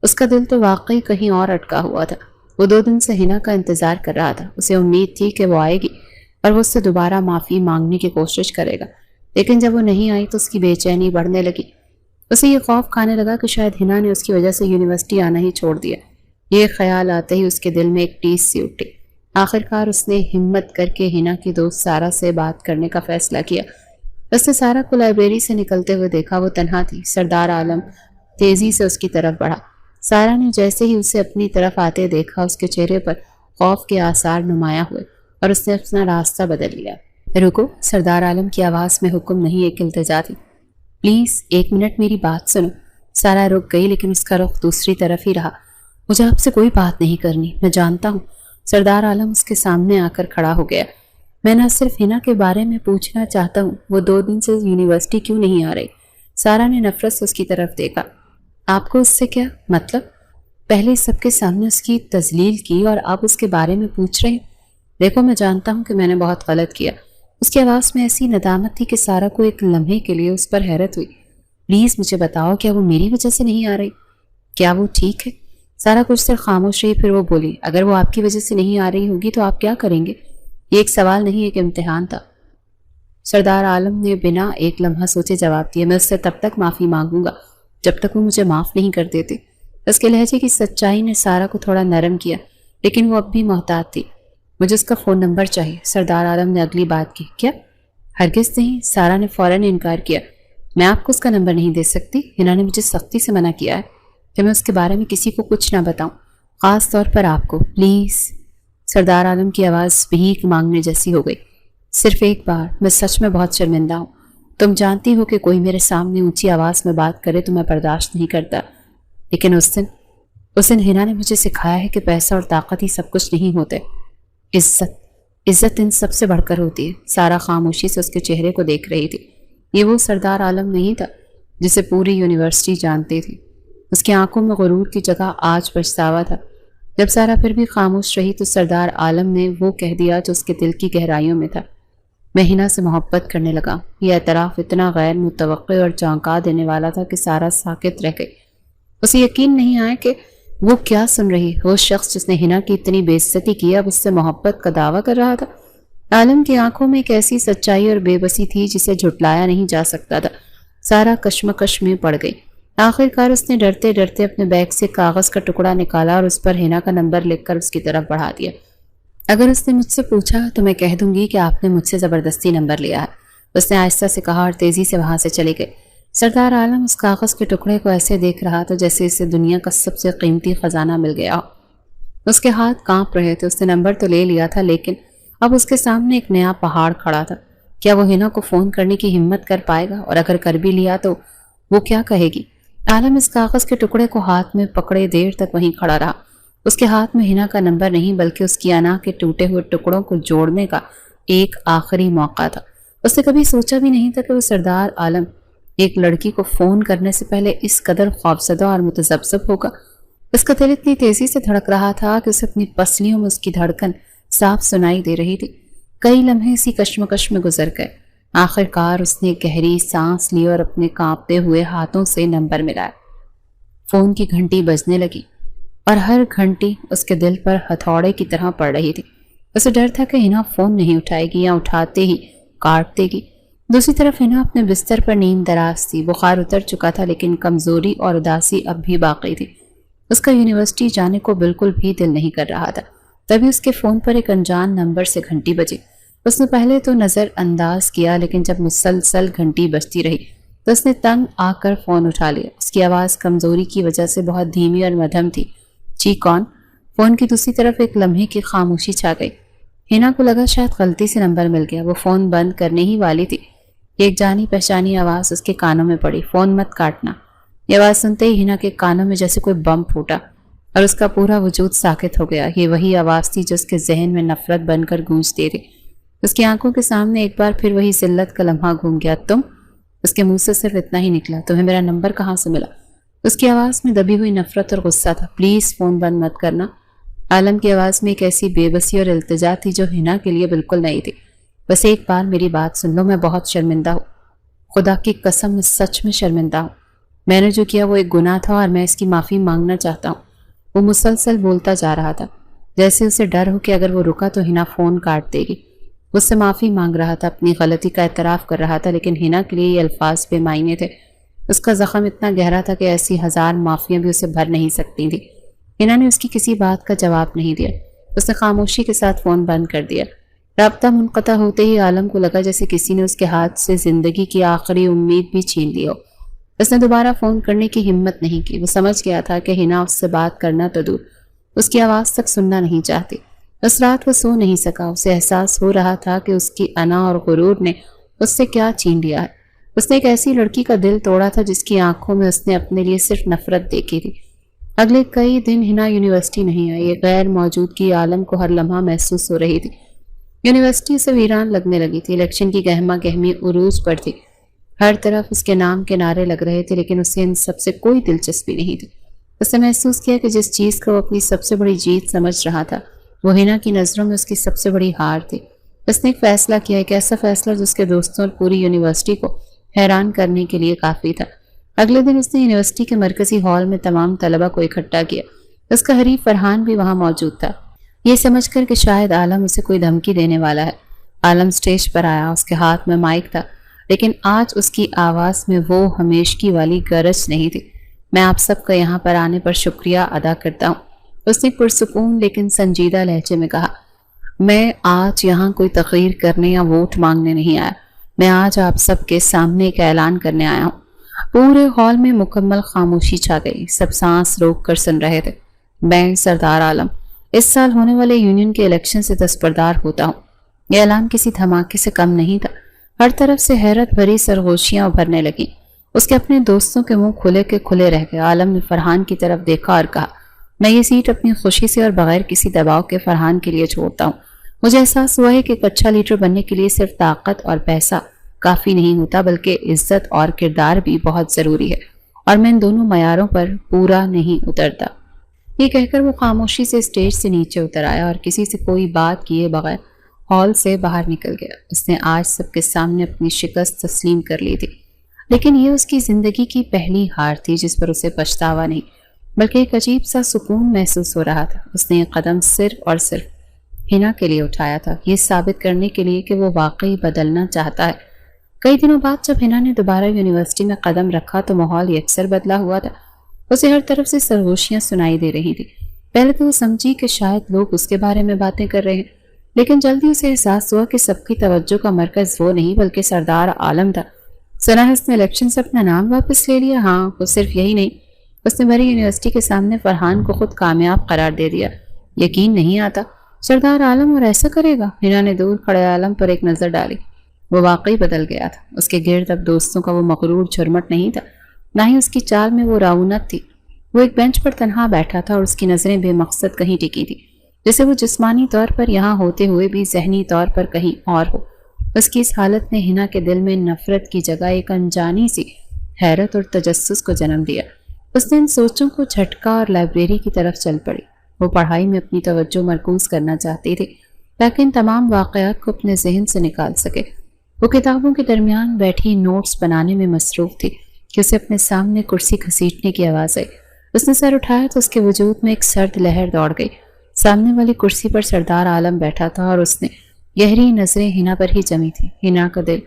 اس کا دل تو واقعی کہیں اور اٹکا ہوا تھا۔ وہ 2 دن سے ہنا کا انتظار کر رہا تھا۔ اسے امید تھی کہ وہ آئے گی اور وہ اس سے دوبارہ معافی مانگنے کی کوشش کرے گا، لیکن جب وہ نہیں آئی تو اس کی بے چینی بڑھنے لگی۔ اسے یہ خوف کھانے لگا کہ شاید ہنا نے اس کی وجہ سے یونیورسٹی آنا ہی چھوڑ دیا۔ یہ خیال آتے ہی اس کے دل میں ایک ٹیس سی اٹھی۔ آخر کار اس نے ہمت کر کے ہنا کی دوست سارا سے بات کرنے کا فیصلہ کیا۔ اس نے سارا کو لائبریری سے نکلتے ہوئے دیکھا، وہ تنہا تھی۔ سردار عالم تیزی سے اس کی طرف بڑھا۔ سارا نے جیسے ہی اسے اپنی طرف آتے دیکھا، اس کے چہرے پر خوف کے آثار نمایاں ہوئے اور اس نے اپنا راستہ بدل لیا۔ رکو، سردار عالم کی آواز میں حکم نہیں، ایک التجا تھی۔ پلیز 1 منٹ میری بات سنو۔ سارا رک گئی لیکن اس کا رخ دوسری طرف ہی رہا۔ مجھے آپ سے کوئی بات نہیں کرنی، میں جانتا ہوں۔ سردار عالم اس کے سامنے آ کر کھڑا ہو گیا۔ میں نہ صرف ہنا کے بارے میں پوچھنا چاہتا ہوں، وہ 2 دن سے یونیورسٹی کیوں نہیں آ رہی؟ سارا نے نفرت سے اس کی طرف دیکھا۔ آپ کو اس سے کیا مطلب؟ پہلے سب کے سامنے اس کی تذلیل کی اور آپ اس کے بارے میں پوچھ رہے ہیں؟ دیکھو، میں جانتا ہوں کہ میں نے بہت غلط کیا۔ اس کی آواز میں ایسی ندامت تھی کہ سارا کو ایک لمحے کے لیے اس پر حیرت ہوئی۔ پلیز مجھے بتاؤ، کیا وہ میری وجہ سے نہیں آ رہی؟ کیا وہ ٹھیک ہے؟ سارا کچھ دیر خاموش رہی، پھر وہ بولی، اگر وہ آپ کی وجہ سے نہیں آ رہی ہوگی تو آپ کیا کریں گے؟ یہ ایک سوال نہیں، ایک امتحان تھا۔ سردار عالم نے بنا ایک لمحہ سوچے جواب دیا، میں اس سے تب تک معافی مانگوں گا جب تک وہ مجھے معاف نہیں کر دیتے۔ اس کے لہجے کی سچائی نے سارا کو تھوڑا نرم کیا، لیکن وہ اب بھی محتاط تھی۔ مجھے اس کا فون نمبر چاہیے، سردار عالم نے اگلی بات کی۔ کیا؟ ہرگز نہیں، سارا نے فوراً انکار کیا۔ میں آپ کو اس کا نمبر نہیں دے سکتی، انہوں نے مجھے سختی سے منع کیا ہے کہ میں اس کے بارے میں کسی کو کچھ نہ بتاؤں، خاص طور پر آپ کو۔ پلیز۔ سردار عالم کی آواز بھیک مانگنے جیسی ہو گئی۔ صرف ایک بار، میں سچ میں بہت شرمندہ ہوں۔ تم جانتی ہو کہ کوئی میرے سامنے اونچی آواز میں بات کرے تو میں برداشت نہیں کرتا، لیکن اس دن ہنا نے مجھے سکھایا ہے کہ پیسہ اور طاقت ہی سب کچھ نہیں ہوتے، عزت ان سب سے بڑھ کر ہوتی ہے۔ سارا خاموشی سے اس کے چہرے کو دیکھ رہی تھی۔ یہ وہ سردار عالم نہیں تھا جسے پوری یونیورسٹی جانتی تھی۔ اس کی آنکھوں میں غرور کی جگہ آج پچھتاوا تھا۔ جب سارا پھر بھی خاموش رہی تو سردار عالم نے وہ کہہ دیا جو اس کے دل کی گہرائیوں میں تھا۔ میں ہنا سے محبت کرنے لگا۔ یہ اعتراف اتنا غیر متوقع اور چونکا دینے والا تھا کہ سارا ساکت رہ گئی۔ اسے یقین نہیں آیا کہ وہ کیا سن رہی۔ وہ شخص جس نے ہنا کی اتنی بے عزتی کی اب اس سے محبت کا دعویٰ کر رہا تھا۔ عالم کی آنکھوں میں ایک ایسی سچائی اور بے بسی تھی جسے جھٹلایا نہیں جا سکتا تھا۔ سارا کشمکش میں پڑ گئی۔ آخر کار اس نے ڈرتے ڈرتے اپنے بیگ سے کاغذ کا ٹکڑا نکالا اور اس پر ہنا کا نمبر لکھ کر اس کی طرف بڑھا دیا۔ اگر اس نے مجھ سے پوچھا تو میں کہہ دوں گی کہ آپ نے مجھ سے زبردستی نمبر لیا ہے، اس نے آہستہ سے کہا اور تیزی سے وہاں سے چلی گئی۔ سردار عالم اس کاغذ کے ٹکڑے کو ایسے دیکھ رہا تھا جیسے اسے دنیا کا سب سے قیمتی خزانہ مل گیا ہو۔ اس کے ہاتھ کانپ رہے تھے۔ اس نے نمبر تو لے لیا تھا لیکن اب اس کے سامنے ایک نیا پہاڑ کھڑا تھا۔ کیا وہ ہنا کو فون کرنے کی ہمت کر پائے گا؟ اور اگر کر بھی لیا تو وہ کیا کہے گی؟ عالم اس کاغذ کے ٹکڑے کو ہاتھ میں پکڑے دیر تک وہیں کھڑا رہا۔ اس کے ہاتھ میں ہنا کا نمبر نہیں بلکہ اس کی انا کے ٹوٹے ہوئے ٹکڑوں کو جوڑنے کا ایک آخری موقع تھا۔ اس نے کبھی سوچا بھی نہیں تھا کہ وہ سردار عالم ایک لڑکی کو فون کرنے سے پہلے اس قدر خوفزدہ اور متذبذب ہوگا۔ اس کا دل اتنی تیزی سے دھڑک رہا تھا کہ اسے اپنی پسلیوں میں اس کی دھڑکن صاف سنائی دے رہی تھی۔ کئی لمحے اسی کشمکش میں گزر گئے۔ آخر کار اس نے گہری سانس لی اور اپنے کانپتے ہوئے ہاتھوں سے نمبر ملایا۔ فون کی گھنٹی بجنے لگی اور ہر گھنٹی اس کے دل پر ہتھوڑے کی طرح پڑ رہی تھی۔ اسے ڈر تھا کہ ہنا فون نہیں اٹھائے گی یا اٹھاتے ہی کاٹ دے گی۔ دوسری طرف ہنا اپنے بستر پر نیند دراز تھی۔ بخار اتر چکا تھا لیکن کمزوری اور اداسی اب بھی باقی تھی۔ اس کا یونیورسٹی جانے کو بالکل بھی دل نہیں کر رہا تھا۔ تبھی اس کے فون پر ایک انجان نمبر سے گھنٹی بجی۔ اس نے پہلے تو نظر انداز کیا لیکن جب مسلسل گھنٹی بجتی رہی تو اس نے تنگ آ کر فون اٹھا لیا۔ اس کی آواز کمزوری کی وجہ سے بہت دھیمی اور مدھم تھی۔ جی کون؟ فون کی دوسری طرف ایک لمحے کی خاموشی چھا گئی۔ ہنا کو لگا شاید غلطی سے نمبر مل گیا۔ وہ فون بند کرنے ہی والی تھی۔ ایک جانی پہچانی آواز اس کے کانوں میں پڑی، فون مت کاٹنا۔ یہ آواز سنتے ہی ہنا کے کانوں میں جیسے کوئی بم پھوٹا اور اس کا پورا وجود ساکت ہو گیا۔ یہ وہی آواز تھی جو اس کے ذہن میں نفرت بن کر گونجتی رہی۔ اس کی آنکھوں کے سامنے ایک بار پھر وہی ذلت کا لمحہ گھوم گیا۔ تم؟ اس کے منہ سے صرف اتنا ہی نکلا، تمہیں میرا نمبر کہاں سے ملا؟ اس کی آواز میں دبی ہوئی نفرت اور غصہ تھا۔ پلیز فون بند مت کرنا۔ عالم کی آواز میں ایک ایسی بے بسی اور التجا تھی جو ہنا کے لیے بالکل نہیں تھی۔ بس ایک بار میری بات سن لو، میں بہت شرمندہ ہوں، خدا کی قسم میں سچ میں شرمندہ ہوں۔ میں نے جو کیا وہ ایک گناہ تھا اور میں اس کی معافی مانگنا چاہتا ہوں۔ وہ مسلسل بولتا جا رہا تھا جیسے اسے ڈر ہو کہ اگر وہ رکا تو ہنا فون کاٹ دے گی۔ اس سے معافی مانگ رہا تھا، اپنی غلطی کا اعتراف کر رہا تھا، لیکن ہنا کے لیے یہ الفاظ بے معنی تھے۔ اس کا زخم اتنا گہرا تھا کہ ایسی ہزار معافیاں بھی اسے بھر نہیں سکتی تھی۔ ہنا نے اس کی کسی بات کا جواب نہیں دیا۔ اس نے خاموشی کے ساتھ فون بند کر دیا۔ رابطہ منقطع ہوتے ہی عالم کو لگا جیسے کسی نے اس کے ہاتھ سے زندگی کی آخری امید بھی چھین لی ہو۔ اس نے دوبارہ فون کرنے کی ہمت نہیں کی۔ وہ سمجھ گیا تھا کہ ہنا اس سے بات کرنا تو دور، اس کی آواز تک سننا نہیں چاہتی۔ اس رات وہ سو نہیں سکا۔ اسے احساس ہو رہا تھا کہ اس کی انا اور غرور نے اس سے کیا چھین لیا ہے۔ اس نے ایک ایسی لڑکی کا دل توڑا تھا جس کی آنکھوں میں اس نے اپنے لیے صرف نفرت دیکھی تھی۔ اگلے کئی دن ہنا یونیورسٹی نہیں آئی۔ یہ غیر موجودگی عالم کو ہر لمحہ محسوس ہو رہی تھی۔ یونیورسٹی سے ویران لگنے لگی تھی۔ الیکشن کی گہما گہمی عروج پر تھی۔ ہر طرف اس کے نام کے نعرے لگ رہے تھے، لیکن اسے ان سب سے کوئی دلچسپی نہیں تھی۔ اس نے محسوس کیا کہ جس چیز کو وہ اپنی سب سے بڑی جیت سمجھ رہا تھا وہ ہنا کی نظروں میں اس کی سب سے بڑی ہار تھی۔ اس نے ایک فیصلہ کیا، ایک ایسا فیصلہ جس کے دوستوں اور پوری یونیورسٹی کو حیران کرنے کے لیے کافی تھا۔ اگلے دن اس نے یونیورسٹی کے مرکزی ہال میں تمام طلبہ کو اکٹھا کیا۔ اس کا حریف فرحان بھی وہاں موجود تھا، یہ سمجھ کر کہ شاید عالم اسے کوئی دھمکی دینے والا ہے۔ عالم سٹیج پر آیا، اس کے ہاتھ میں مائک تھا، لیکن آج اس کی آواز میں وہ ہمیشگی والی گرج نہیں تھی۔ میں آپ سب کا یہاں پر آنے پر شکریہ ادا کرتا ہوں، اس نے پرسکون لیکن سنجیدہ لہجے میں کہا۔ میں آج یہاں کوئی تقریر کرنے یا ووٹ مانگنے نہیں آیا، میں آج آپ سب کے سامنے ایک اعلان کرنے آیا ہوں۔ پورے ہال میں مکمل خاموشی چھا گئی، سب سانس روک کر سن رہے تھے۔ میں سردار عالم اس سال ہونے والے یونین کے الیکشن سے دستبردار ہوتا ہوں۔ یہ اعلان کسی دھماکے سے کم نہیں تھا۔ ہر طرف سے حیرت بھری سرگوشیاں ابھرنے لگیں۔ اس کے اپنے دوستوں کے منہ کھلے کے کھلے رہ گئے۔ عالم نے فرحان کی طرف دیکھا اور کہا، میں یہ سیٹ اپنی خوشی سے اور بغیر کسی دباؤ کے فرحان کے لیے چھوڑتا ہوں۔ مجھے احساس ہوا ہے کہ ایک اچھا لیڈر بننے کے لیے صرف طاقت اور پیسہ کافی نہیں ہوتا، بلکہ عزت اور کردار بھی بہت ضروری ہے، اور میں ان دونوں معیاروں پر پورا نہیں اترتا۔ یہ کہہ کر وہ خاموشی سے اسٹیج سے نیچے اتر آیا اور کسی سے کوئی بات کیے بغیر ہال سے باہر نکل گیا۔ اس نے آج سب کے سامنے اپنی شکست تسلیم کر لی تھی، لیکن یہ اس کی زندگی کی پہلی ہار تھی جس پر اسے پچھتاوا نہیں بلکہ ایک عجیب سا سکون محسوس ہو رہا تھا۔ اس نے یہ قدم صرف اور صرف ہنا کے لیے اٹھایا تھا، یہ ثابت کرنے کے لیے کہ وہ واقعی بدلنا چاہتا ہے۔ کئی دنوں بعد جب ہنا نے دوبارہ یونیورسٹی میں قدم رکھا تو ماحول یکسر بدلا ہوا تھا۔ اسے ہر طرف سے سرگوشیاں سنائی دے رہی تھی۔ پہلے تو وہ سمجھی کہ شاید لوگ اس کے بارے میں باتیں کر رہے ہیں، لیکن جلدی اسے احساس ہوا کہ سب کی توجہ کا مرکز وہ نہیں بلکہ سردار عالم تھا۔ سنا ہے اس نے الیکشن سے اپنا نام واپس لے لیا؟ ہاں، وہ صرف یہی نہیں، اس نے بھری یونیورسٹی کے سامنے فرحان کو خود کامیاب قرار دے دیا۔ یقین نہیں آتا، سردار عالم اور ایسا کرے گا؟ ہنا نے دور کھڑے عالم پر ایک نظر ڈالی۔ وہ واقعی بدل گیا تھا۔ اس کے گرد اب دوستوں کا وہ مغرور جھرمٹ نہیں تھا، نہ ہی اس کی چال میں وہ رعونت تھی۔ وہ ایک بینچ پر تنہا بیٹھا تھا اور اس کی نظریں بے مقصد کہیں ٹکی تھی، جیسے وہ جسمانی طور پر یہاں ہوتے ہوئے بھی ذہنی طور پر کہیں اور ہو۔ اس کی اس حالت نے ہنا کے دل میں نفرت کی جگہ ایک انجانی سی حیرت اور تجسس کو جنم دیا۔ اس نے ان سوچوں کو جھٹکا اور لائبریری کی طرف چل پڑی۔ وہ پڑھائی میں اپنی توجہ مرکوز کرنا چاہتی تھی تاکہ ان تمام واقعات کو اپنے ذہن سے نکال سکے۔ وہ کتابوں کے درمیان بیٹھی نوٹس بنانے میں مصروف تھی کہ اسے اپنے سامنے کرسی گھسیٹنے کی آواز آئی۔ اس نے سر اٹھایا تو اس کے وجود میں ایک سرد لہر دوڑ گئی۔ سامنے والی کرسی پر سردار عالم بیٹھا تھا اور اس نے گہری نظریں ہنا پر ہی جمی تھی۔ ہنا کا دل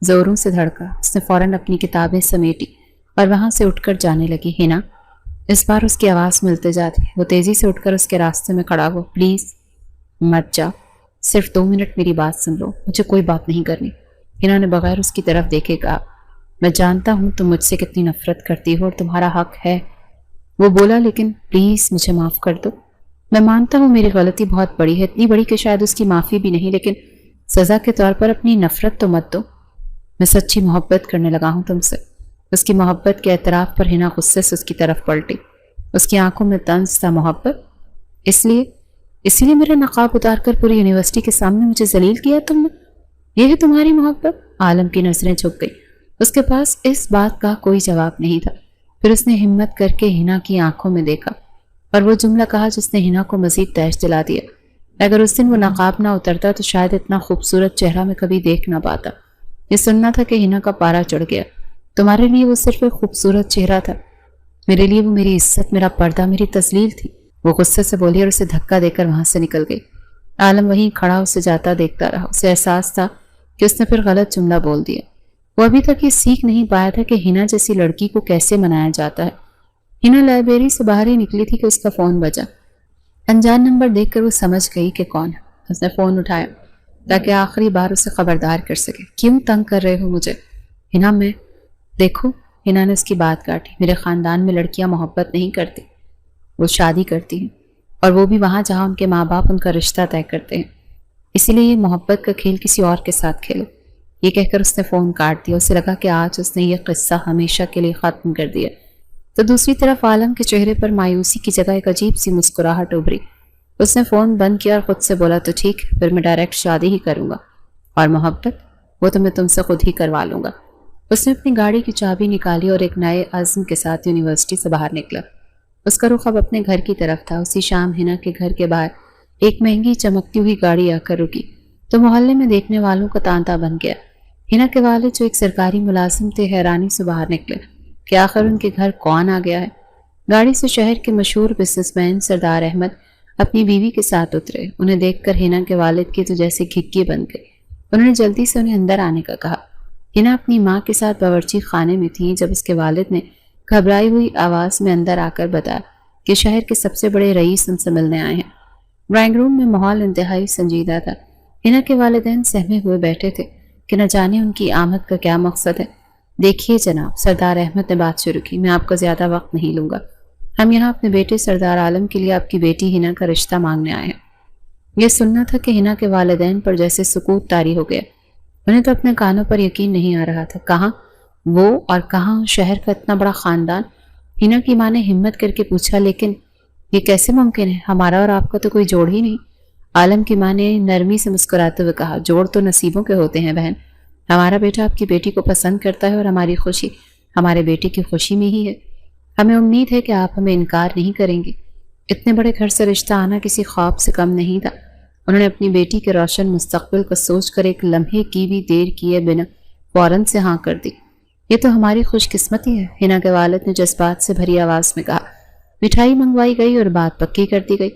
زوروں سے دھڑکا۔ اس نے فوراً اپنی کتابیں سمیٹی اور وہاں سے اٹھ کر جانے لگی۔ ہنا، اس بار اس کی آواز میں التجا تھی۔ وہ تیزی سے اٹھ کر اس کے راستے میں کھڑا ہوا۔ پلیز مت جا، صرف 2 منٹ میری بات سن لو، مجھے کوئی بات نہیں کرنی۔ ہنا نے بغیر اس کی طرف دیکھے کہا، میں جانتا ہوں تم مجھ سے کتنی نفرت کرتی ہو اور تمہارا حق ہے۔ وہ بولا، لیکن پلیز مجھے معاف کر دو۔ میں مانتا ہوں میری غلطی بہت بڑی ہے، اتنی بڑی کہ شاید اس کی معافی بھی نہیں، لیکن سزا کے طور پر اپنی نفرت تو مت دو۔ میں سچی محبت کرنے لگا ہوں تم سے۔ اس کی محبت کے اعتراف پر ہنا غصے سے اس کی طرف پلٹی۔ اس کی آنکھوں میں طنز تھا۔ محبت؟ اس لیے میرا نقاب اتار کر پوری یونیورسٹی کے سامنے مجھے ذلیل کیا تم نے؟ یہ ہے تمہاری محبت؟ عالم کی نظریں جھک گئی۔ اس کے پاس اس بات کا کوئی جواب نہیں تھا۔ پھر اس نے ہمت کر کے ہنا کی آنکھوں میں دیکھا اور وہ جملہ کہا جس نے ہنا کو مزید تیش دلا دیا۔ اگر اس دن وہ نقاب نہ اترتا تو شاید اتنا خوبصورت چہرہ میں کبھی دیکھ نہ پاتا۔ یہ سننا تھا کہ ہنا کا پارا چڑھ گیا۔ تمہارے لیے وہ صرف ایک خوبصورت چہرہ تھا، میرے لیے وہ میری عزت، میرا پردہ، میری تذلیل تھی۔ وہ غصے سے بولی اور اسے دھکا دے کر وہاں سے نکل گئی۔ عالم وہیں کھڑا اسے جاتا دیکھتا رہا۔ اسے احساس تھا کہ اس نے پھر غلط جملہ بول دیا۔ وہ ابھی تک یہ سیکھ نہیں پایا تھا کہ ہنا جیسی لڑکی کو کیسے منایا جاتا ہے۔ ہنا لائبریری سے باہر ہی نکلی تھی کہ اس کا فون بجا۔ انجان نمبر دیکھ کر وہ سمجھ گئی کہ کون ہے۔ اس نے فون اٹھایا تاکہ آخری بار اسے خبردار کر سکے۔ کیوں تنگ کر رہے ہو مجھے؟ ہنا میں دیکھو، ہنا نے اس کی بات کاٹی، میرے خاندان میں لڑکیاں محبت نہیں کرتی، وہ شادی کرتی ہیں، اور وہ بھی وہاں جہاں ان کے ماں باپ ان کا رشتہ طے کرتے ہیں، اسی لیے یہ محبت کا کھیل کسی اور کے ساتھ کھیلو۔ یہ کہہ کر اس نے فون کاٹ دیا۔ اسے لگا کہ آج اس نے یہ قصہ ہمیشہ کے لیے ختم کر دیا۔ تو دوسری طرف عالم کے چہرے پر مایوسی کی جگہ ایک عجیب سی مسکراہٹ ابھری۔ اس نے فون بند کیا اور خود سے بولا، تو ٹھیک، پھر میں ڈائریکٹ شادی ہی کروں گا، اور محبت وہ تو میں تم سے خود ہی کروا لوں گا۔ اس نے اپنی گاڑی کی چابی نکالی اور ایک نئے عزم کے ساتھ یونیورسٹی سے باہر نکلا۔ اس کا رخ اب اپنے گھر کی طرف تھا۔ اسی شام ہنا کے گھر کے باہر ایک مہنگی چمکتی ہوئی گاڑی آ کر رکی تو محلے میں دیکھنے والوں کا تانتا بن گیا۔ ہنا کے والد جو ایک سرکاری ملازم تھے حیرانی سے باہر نکلے کہ آخر ان کے گھر کون آ گیا ہے۔ گاڑی سے شہر کے مشہور بزنس مین سردار احمد اپنی بیوی کے ساتھ اترے۔ انہیں دیکھ کر ہنا کے والد کی تو جیسے گھگی بن گئی۔ انہوں نے جلدی سے انہیں اندر آنے کا کہا۔ ہنا اپنی ماں کے ساتھ باورچی خانے میں تھی جب اس کے والد نے گھبرائی ہوئی آواز میں اندر آ کر بتایا کہ شہر کے سب سے بڑے رئیس ان سے ملنے آئے ہیں۔ ڈرائنگ روم میں ماحول انتہائی سنجیدہ تھا۔ ہنا کے والدین سہمے ہوئے بیٹھے تھے کہ نہ جانے ان کی آمد کا کیا مقصد ہے۔ دیکھیے جناب، سردار احمد نے بات شروع کی، میں آپ کا زیادہ وقت نہیں لوں گا۔ ہم یہاں اپنے بیٹے سردار عالم کے لیے آپ کی بیٹی ہنا کا رشتہ مانگنے آئے ہیں۔ یہ سننا تھا کہ ہنا کے والدین پر جیسے سکوت طاری ہو گیا۔ انہیں تو اپنے کانوں پر یقین نہیں آ رہا تھا۔ کہاں وہ اور کہاں شہر کا اتنا بڑا خاندان؟ ہنا کی ماں نے ہمت کر کے پوچھا، لیکن یہ کیسے ممکن ہے؟ ہمارا اور آپ کا تو کوئی جوڑ ہی نہیں۔ عالم کی ماں نے نرمی سے مسکراتے ہوئے کہا، جوڑ تو نصیبوں کے ہوتے ہیں بہن۔ ہمارا بیٹا آپ کی بیٹی کو پسند کرتا ہے اور ہماری خوشی ہمارے بیٹے کی خوشی میں ہی ہے۔ ہمیں امید ہے کہ آپ ہمیں انکار نہیں کریں گے۔ اتنے بڑے گھر سے رشتہ آنا کسی خواب سے کم نہیں تھا۔ انہوں نے اپنی بیٹی کے روشن مستقبل کو سوچ کر ایک لمحے کی بھی دیر کیے بنا فوراً سے ہاں کر دی۔ یہ تو ہماری خوش قسمتی ہے، ہنا کے والد نے جذبات سے بھری آواز میں کہا۔ مٹھائی منگوائی گئی اور بات پکی کر دی گئی۔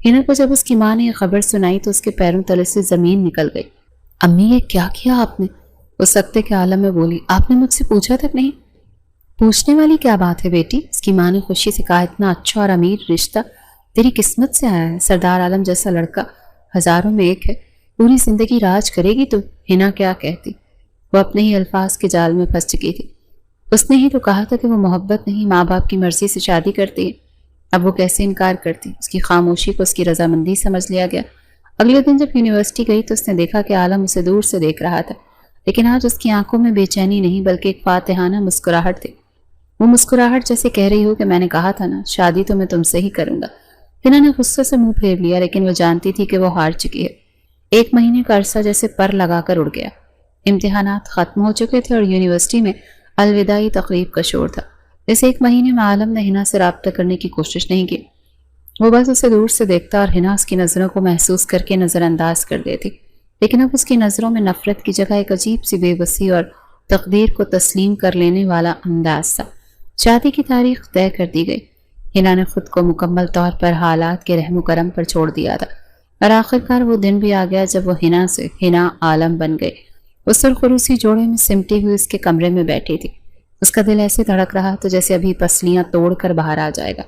ہنا کو جب اس کی ماں نے یہ خبر سنائی تو اس کے پیروں تلے سے زمین نکل گئی۔ امی، یہ کیا کیا آپ نے؟ اس سکتے کے عالم میں بولی، آپ نے مجھ سے پوچھا تک نہیں؟ پوچھنے والی کیا بات ہے بیٹی؟ اس کی ماں نے خوشی سے کہا، اتنا اچھا اور امیر رشتہ تیری قسمت سے آیا ہے۔ سردار عالم جیسا لڑکا ہزاروں میں ایک ہے، پوری زندگی راج کرے گی تو۔ ہنا کیا کہتی؟ وہ اپنے ہی الفاظ کے جال میں پھنس چکی تھی۔ اس نے ہی تو کہا تھا کہ وہ محبت نہیں، ماں باپ کی مرضی سے شادی کرتی ہے۔ اب وہ کیسے انکار کرتی؟ اس کی خاموشی کو اس کی رضامندی سمجھ لیا گیا۔ اگلے دن جب یونیورسٹی گئی تو اس نے دیکھا کہ عالم اسے دور سے دیکھ رہا تھا، لیکن آج اس کی آنکھوں میں بے چینی نہیں بلکہ ایک فاتحانہ مسکراہٹ تھی۔ وہ مسکراہٹ جیسے کہہ رہی ہو کہ میں نے کہا تھا نا، شادی تو میں تم سے ہی کروں گا۔ ہنا نے غصے سے منہ پھیر لیا، لیکن وہ جانتی تھی کہ وہ ہار چکی ہے۔ ایک مہینے کا عرصہ جیسے پر لگا کر اڑ گیا۔ امتحانات ختم ہو چکے تھے اور یونیورسٹی میں الوداعی تقریب کا شور تھا۔ اس ایک مہینے میں عالم نے ہنا سے رابطہ کرنے کی کوشش نہیں کی۔ وہ بس اسے دور سے دیکھتا اور ہنا اس کی نظروں کو محسوس کر کے نظر انداز کر دیتی، لیکن اب اس کی نظروں میں نفرت کی جگہ ایک عجیب سی بے بسی اور تقدیر کو تسلیم کر لینے والا انداز تھا۔ شادی کی تاریخ طے کر دی گئی۔ ہنا نے خود کو مکمل طور پر حالات کے رحم و کرم پر چھوڑ دیا تھا، اور آخرکار وہ دن بھی آ گیا جب وہ ہنا سے ہنا عالم بن گئی۔ اس سرخروسی جوڑے میں سمٹی ہوئی اس کے کمرے میں بیٹھی تھی۔ اس کا دل ایسے دھڑک رہا تھا جیسے ابھی پسلیاں توڑ کر باہر آ جائے گا۔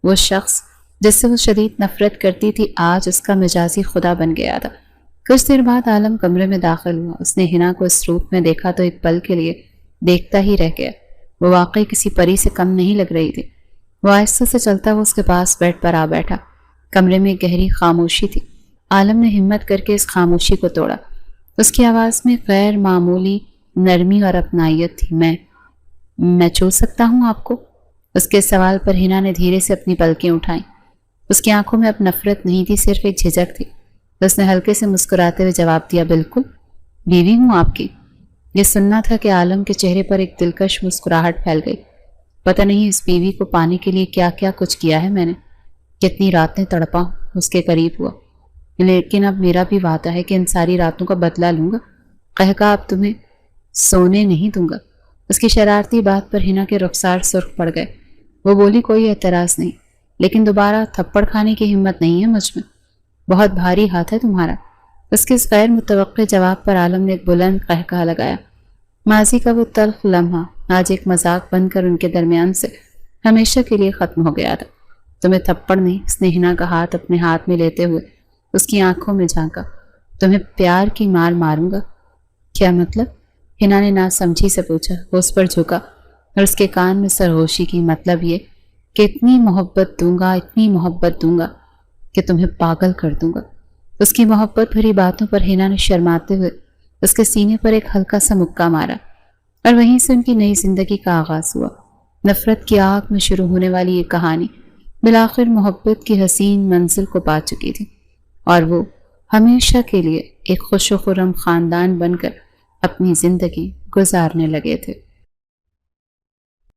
وہ شخص جس سے وہ شدید نفرت کرتی تھی آج اس کا مجازی خدا بن گیا تھا۔ کچھ دیر بعد عالم کمرے میں داخل ہوا۔ اس نے ہنا کو اس روپ میں دیکھا تو ایک پل کے لیے دیکھتا ہی رہ گیا۔ وہ واقعی کسی پری سے کم نہیں لگ رہی تھی۔ وہ آہستہ سے چلتا وہ اس کے پاس بیڈ پر آ بیٹھا۔ کمرے میں گہری خاموشی تھی۔ عالم نے ہمت کر کے اس خاموشی کو توڑا۔ اس کی آواز میں غیر معمولی نرمی اور اپنائیت تھی۔ میں چھو سکتا ہوں آپ کو؟ اس کے سوال پر ہنا نے دھیرے سے اپنی پلکیں اٹھائیں۔ اس کی آنکھوں میں اب نفرت نہیں تھی، صرف ایک جھجک تھی۔ اس نے ہلکے سے مسکراتے ہوئے جواب دیا، بالکل، بیوی ہوں آپ کی۔ یہ سننا تھا کہ عالم کے چہرے پر ایک دلکش مسکراہٹ پھیل گئی۔ پتہ نہیں اس بیوی کو پانے کے لیے کیا کیا کچھ کیا ہے میں نے، کتنی راتیں تڑپا اس کے قریب ہوا، لیکن اب میرا بھی وعدہ ہے کہ ان ساری راتوں کا بدلہ لوں گا۔ کہا اب تمہیں سونے نہیں دوں گا۔ اس کی شرارتی بات پر ہنا کے رخسار سرخ پڑ گئے۔ وہ بولی، کوئی اعتراض نہیں، لیکن دوبارہ تھپڑ کھانے کی ہمت نہیں ہے مجھ میں، بہت بھاری ہاتھ ہے تمہارا۔ اس کے اس غیر متوقع جواب پر عالم نے ایک بلند قہقہہ لگایا۔ ماضی کا وہ تلخ لمحہ آج ایک مذاق بن کر ان کے درمیان سے ہمیشہ کے لیے ختم ہو گیا تھا۔ تمہیں تھپڑ نے سنیہنا کا ہاتھ اپنے ہاتھ میں لیتے ہوئے اس کی آنکھوں میں جھانکا۔ تمہیں پیار کی مار ماروں گا؟ کیا مطلب؟ ہنا نے ناسمجھی سے پوچھا۔ وہ اس پر جھکا اور اس کے کان میں سرگوشی کی، مطلب یہ کہ اتنی محبت دوں گا کہ تمہیں پاگل کر دوں گا۔ اس کی محبت بھری باتوں پر ہنا نے شرماتے ہوئے اس کے سینے پر ایک ہلکا سا مکہ مارا، اور وہیں سے ان کی نئی زندگی کا آغاز ہوا۔ نفرت کی آگ میں شروع ہونے والی یہ کہانی بالآخر محبت کی حسین منزل کو پا چکی تھی، اور وہ ہمیشہ کے لیے ایک خوش و خرم خاندان بن کر اپنی زندگی گزارنے لگے تھے۔